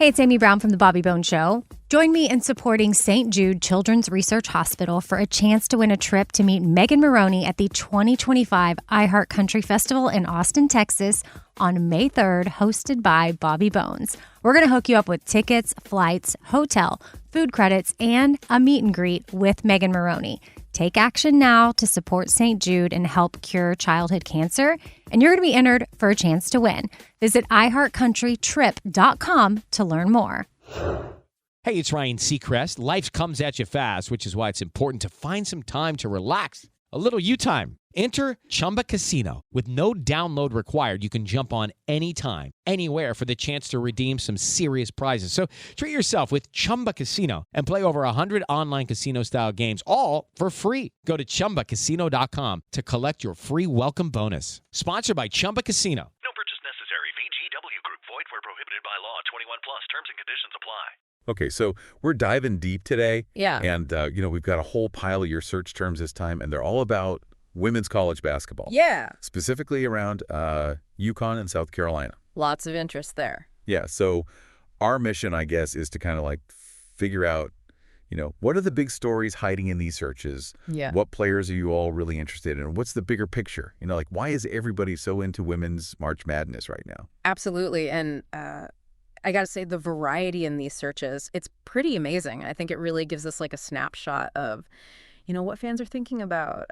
Hey, it's Amy Brown from The Bobby Bone Show. Join me in supporting St. Jude Children's Research Hospital for a chance to win a trip to meet Megan Maroney at the 2025 iHeart Country Festival in Austin, Texas on May 3rd, hosted by Bobby Bones. We're going to hook you up with tickets, flights, hotel, food credits, and a meet and greet with Megan Maroney. Take action now to support St. Jude and help cure childhood cancer, and you're going to be entered for a chance to win. Visit iHeartCountryTrip.com to learn more. Hey, it's Ryan Seacrest. Life comes at you fast, which is why it's important to find some time to relax. A little you time. Enter Chumba Casino. With no download required, you can jump on anytime, anywhere for the chance to redeem some serious prizes. So treat yourself with Chumba Casino and play over 100 online casino-style games, all for free. Go to ChumbaCasino.com to collect your free welcome bonus. Sponsored by Chumba Casino. No purchase necessary. VGW Group. Void where prohibited by law. 21 plus. Terms and conditions apply. Okay, so we're diving deep today. Yeah. And, we've got a whole pile of your search terms this time, and they're all about women's college basketball. Yeah. Specifically around UConn and South Carolina. Lots of interest there. Yeah, so our mission, I guess, is to kind of like figure out, what are the big stories hiding in these searches? Yeah. What players are you all really interested in? What's the bigger picture? Why is everybody so into women's March Madness right now? Absolutely. And I got to say, the variety in these searches, it's pretty amazing. I think it really gives us like a snapshot of, what fans are thinking about.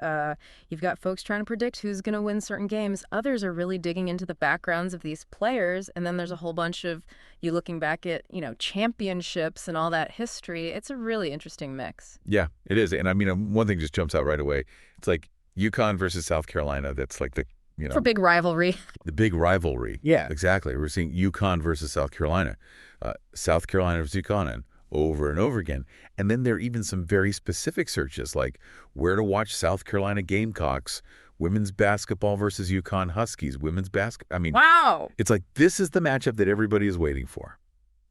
You've got folks trying to predict who's going to win certain games. Others are really digging into the backgrounds of these players. And then there's a whole bunch of you looking back at, championships and all that history. It's a really interesting mix. Yeah, it is. And one thing just jumps out right away. It's like UConn versus South Carolina. That's like the for big rivalry. The big rivalry. Yeah. Exactly. We're seeing UConn versus South Carolina. South Carolina versus UConn over and over again. And then there are even some very specific searches like where to watch South Carolina Gamecocks, women's basketball versus UConn Huskies, women's basketball. Wow. It's like this is the matchup that everybody is waiting for.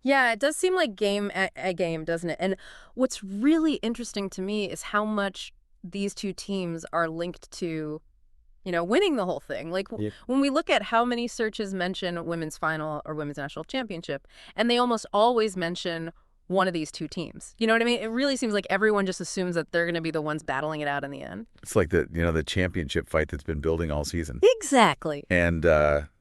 Yeah, it does seem like game a game, doesn't it? And what's really interesting to me is how much these two teams are linked to winning the whole thing. Like when we look at how many searches mention women's final or women's national championship, and they almost always mention one of these two teams. You know what I mean? It really seems like everyone just assumes that they're going to be the ones battling it out in the end. It's like the championship fight that's been building all season. Exactly. And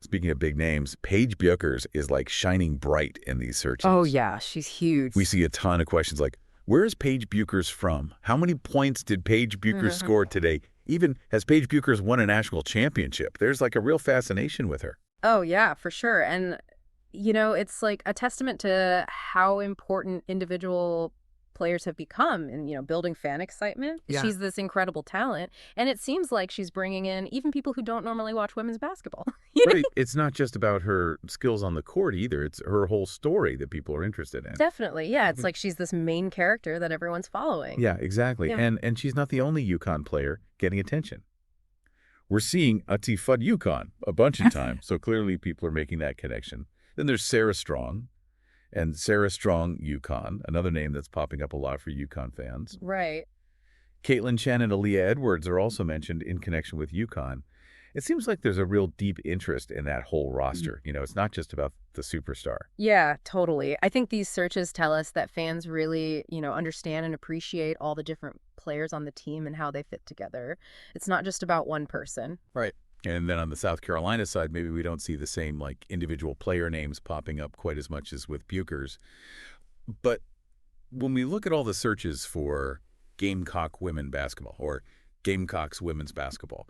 speaking of big names, Paige Bueckers is like shining bright in these searches. Oh yeah, she's huge. We see a ton of questions like, where is Paige Bueckers from? How many points did Paige Bueckers score today? Even has Paige Bueckers won a national championship? There's like a real fascination with her. Oh, yeah, for sure. And, it's like a testament to how important individual players have become in, building fan excitement. Yeah. She's this incredible talent. And it seems like she's bringing in even people who don't normally watch women's basketball. Right. It's not just about her skills on the court either. It's her whole story that people are interested in. Definitely. Yeah. It's like she's this main character that everyone's following. Yeah, exactly. Yeah. And she's not the only UConn player getting attention. We're seeing Ati Fudd UConn a bunch of times. So clearly people are making that connection. Then there's Sarah Strong. And Sarah Strong UConn, another name that's popping up a lot for UConn fans. Right. Caitlin Chen and Aaliyah Edwards are also mentioned in connection with UConn. It seems like there's a real deep interest in that whole roster. It's not just about the superstar. Yeah, totally. I think these searches tell us that fans really, understand and appreciate all the different players on the team and how they fit together. It's not just about one person. Right. And then on the South Carolina side, maybe we don't see the same like individual player names popping up quite as much as with Bueckers. But when we look at all the searches for Gamecock women basketball or Gamecocks women's basketball,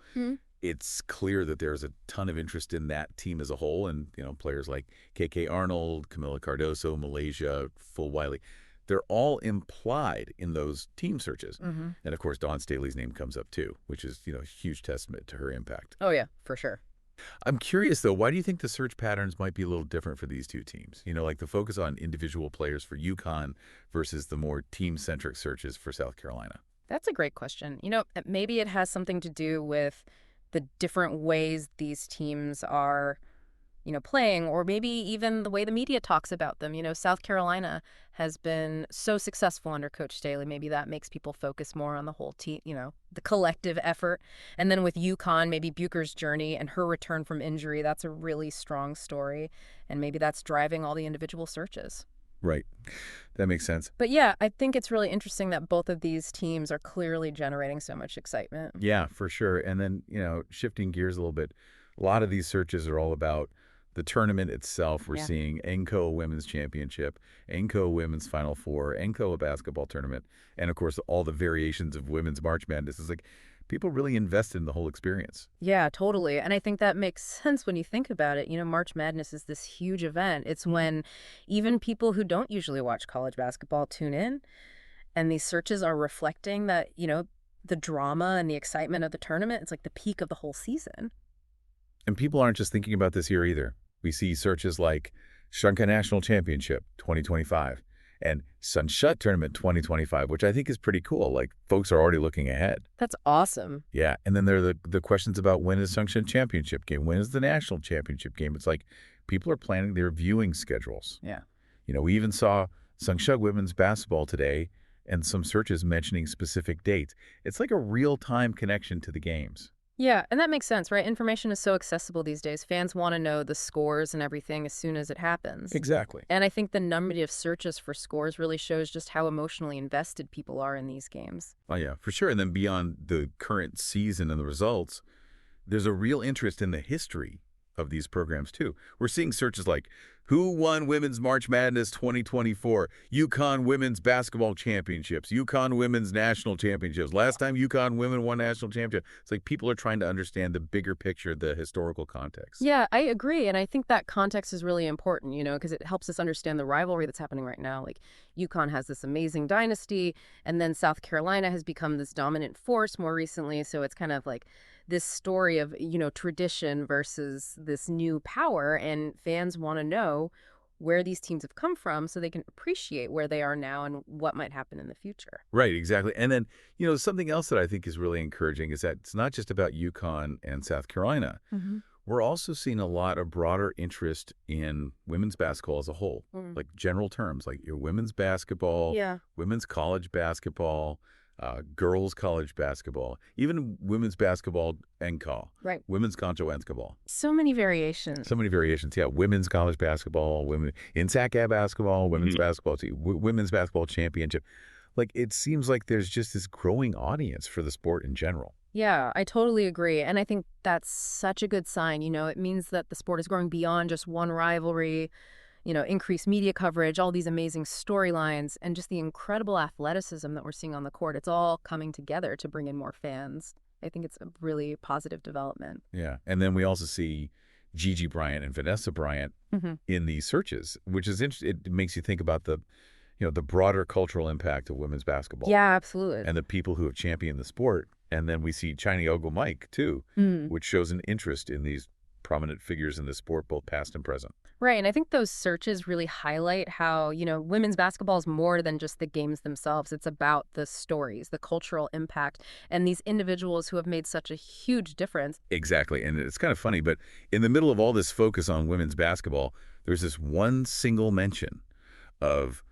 it's clear that there's a ton of interest in that team as a whole. And, players like KK Arnold, Camila Cardoso, Malaysia, Full Wiley, they're all implied in those team searches. Mm-hmm. And, of course, Dawn Staley's name comes up, too, which is, a huge testament to her impact. Oh, yeah, for sure. I'm curious, though, why do you think the search patterns might be a little different for these two teams? Like the focus on individual players for UConn versus the more team-centric searches for South Carolina. That's a great question. Maybe it has something to do with the different ways these teams are playing, or maybe even the way the media talks about them. South Carolina has been so successful under Coach Staley. Maybe that makes people focus more on the whole team, the collective effort. And then with UConn, maybe Bueckers' journey and her return from injury, that's a really strong story. And maybe that's driving all the individual searches. Right. That makes sense. But yeah, I think it's really interesting that both of these teams are clearly generating so much excitement. Yeah, for sure. And then, shifting gears a little bit, a lot of these searches are all about the tournament itself. We're seeing NCAA Women's Championship, NCAA Women's Final Four, NCAA basketball tournament, and of course, all the variations of Women's March Madness. It's like people really invested in the whole experience. Yeah, totally. And I think that makes sense when you think about it. March Madness is this huge event. It's when even people who don't usually watch college basketball tune in. And these searches are reflecting that, the drama and the excitement of the tournament. It's like the peak of the whole season. And people aren't just thinking about this here either. We see searches like Shunka National Championship 2025 and Sunshut Tournament 2025, which I think is pretty cool. Like, folks are already looking ahead. That's awesome. Yeah. And then there are the questions about when is Sunshut Championship game? When is the National Championship game? It's like people are planning their viewing schedules. Yeah. We even saw Sunshut Women's Basketball today and some searches mentioning specific dates. It's like a real-time connection to the games. Yeah, and that makes sense, right? Information is so accessible these days. Fans want to know the scores and everything as soon as it happens. Exactly. And I think the number of searches for scores really shows just how emotionally invested people are in these games. Oh, yeah, for sure. And then beyond the current season and the results, there's a real interest in the history of these programs, too. We're seeing searches like, who won Women's March Madness 2024? UConn Women's Basketball Championships, UConn Women's National Championships. Last time UConn Women won National Championship. It's like people are trying to understand the bigger picture, the historical context. Yeah, I agree. And I think that context is really important, because it helps us understand the rivalry that's happening right now. Like, UConn has this amazing dynasty, and then South Carolina has become this dominant force more recently. So it's kind of like this story of, tradition versus this new power, and fans want to know where these teams have come from so they can appreciate where they are now and what might happen in the future. Right, exactly. And then, something else that I think is really encouraging is that it's not just about UConn and South Carolina. Mm-hmm. We're also seeing a lot of broader interest in women's basketball as a whole, like general terms, like your women's basketball, women's college basketball, girls college basketball, even women's basketball NCAA, right? Women's Concho basketball. So many variations. So many variations. Yeah, women's college basketball, women NCAA basketball, women's basketball team, women's basketball championship. Like, it seems like there's just this growing audience for the sport in general. Yeah, I totally agree. And I think that's such a good sign. It means that the sport is growing beyond just one rivalry, increased media coverage, all these amazing storylines, and just the incredible athleticism that we're seeing on the court. It's all coming together to bring in more fans. I think it's a really positive development. Yeah. And then we also see Gigi Bryant and Vanessa Bryant in these searches, which is interesting. It makes you think about the broader cultural impact of women's basketball. Yeah, absolutely. And the people who have championed the sport. And then we see China Ogo Mike, too, which shows an interest in these prominent figures in the sport, both past and present. Right. And I think those searches really highlight how, women's basketball is more than just the games themselves. It's about the stories, the cultural impact, and these individuals who have made such a huge difference. Exactly. And it's kind of funny, but in the middle of all this focus on women's basketball, there's this one single mention of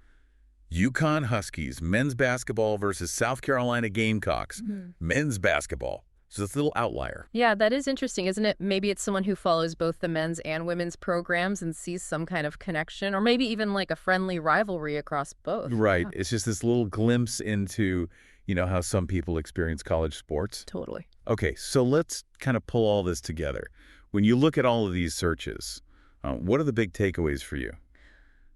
UConn Huskies men's basketball versus South Carolina Gamecocks men's basketball. So it's a little outlier. Yeah, that is interesting, isn't it? Maybe it's someone who follows both the men's and women's programs and sees some kind of connection, or maybe even like a friendly rivalry across both. Right. Yeah. It's just this little glimpse into, how some people experience college sports. Totally. Okay, so let's kind of pull all this together. When you look at all of these searches, what are the big takeaways for you?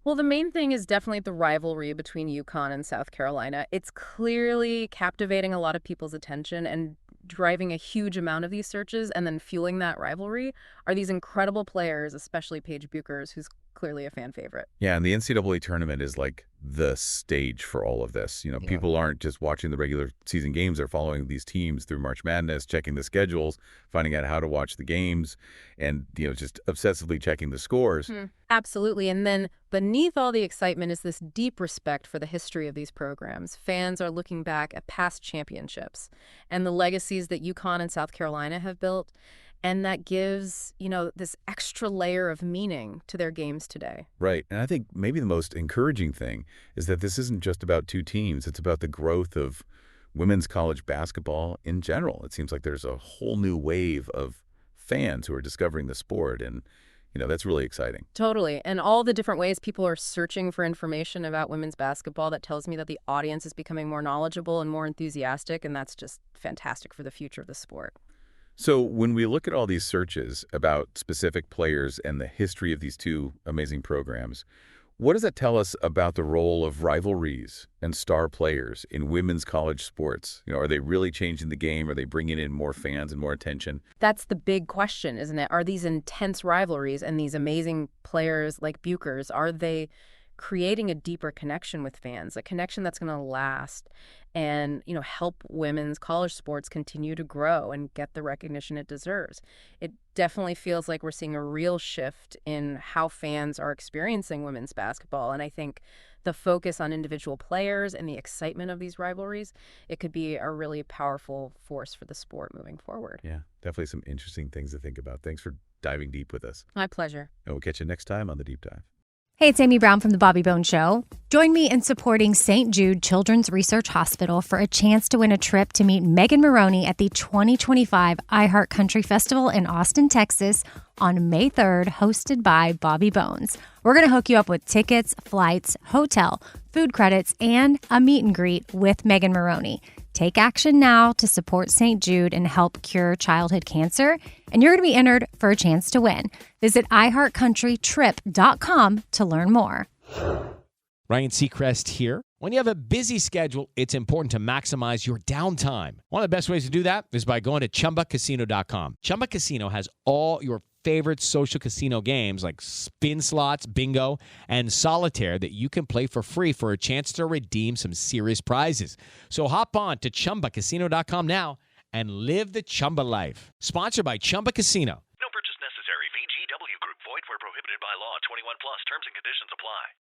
Well, the main thing is definitely the rivalry between UConn and South Carolina. It's clearly captivating a lot of people's attention and driving a huge amount of these searches, and then fueling that rivalry are these incredible players, especially Paige Bueckers, who's clearly a fan favorite. Yeah, and the NCAA tournament is like the stage for all of this. People aren't just watching the regular season games. They're following these teams through March Madness, checking the schedules, finding out how to watch the games, and, just obsessively checking the scores. Absolutely. And then beneath all the excitement is this deep respect for the history of these programs. Fans are looking back at past championships and the legacies that UConn and South Carolina have built. And that gives, this extra layer of meaning to their games today. Right. And I think maybe the most encouraging thing is that this isn't just about two teams. It's about the growth of women's college basketball in general. It seems like there's a whole new wave of fans who are discovering the sport. And, That's really exciting. Totally. And all the different ways people are searching for information about women's basketball, that tells me that the audience is becoming more knowledgeable and more enthusiastic, and that's just fantastic for the future of the sport. So when we look at all these searches about specific players and the history of these two amazing programs, what does that tell us about the role of rivalries and star players in women's college sports? Are they really changing the game? Are they bringing in more fans and more attention? That's the big question, isn't it? Are these intense rivalries and these amazing players like Buchers, are they creating a deeper connection with fans, a connection that's going to last and, help women's college sports continue to grow and get the recognition it deserves? It definitely feels like we're seeing a real shift in how fans are experiencing women's basketball. And I think the focus on individual players and the excitement of these rivalries, it could be a really powerful force for the sport moving forward. Yeah, definitely some interesting things to think about. Thanks for diving deep with us. My pleasure. And we'll catch you next time on The Deep Dive. Hey, it's Amy Brown from The Bobby Bones Show. Join me in supporting St. Jude Children's Research Hospital for a chance to win a trip to meet Megan Maroney at the 2025 iHeart Country Festival in Austin, Texas on May 3rd, hosted by Bobby Bones. We're going to hook you up with tickets, flights, hotel, food credits, and a meet and greet with Megan Maroney. Take action now to support St. Jude and help cure childhood cancer, and you're going to be entered for a chance to win. Visit iHeartCountryTrip.com to learn more. Ryan Seacrest here. When you have a busy schedule, it's important to maximize your downtime. One of the best ways to do that is by going to ChumbaCasino.com. Chumba Casino has all your favorite social casino games like spin slots, bingo, and solitaire that you can play for free for a chance to redeem some serious prizes. So hop on to ChumbaCasino.com now and live the Chumba life. Sponsored by Chumba Casino. No purchase necessary. VGW Group. Void where prohibited by law. 21 plus. Terms and conditions apply.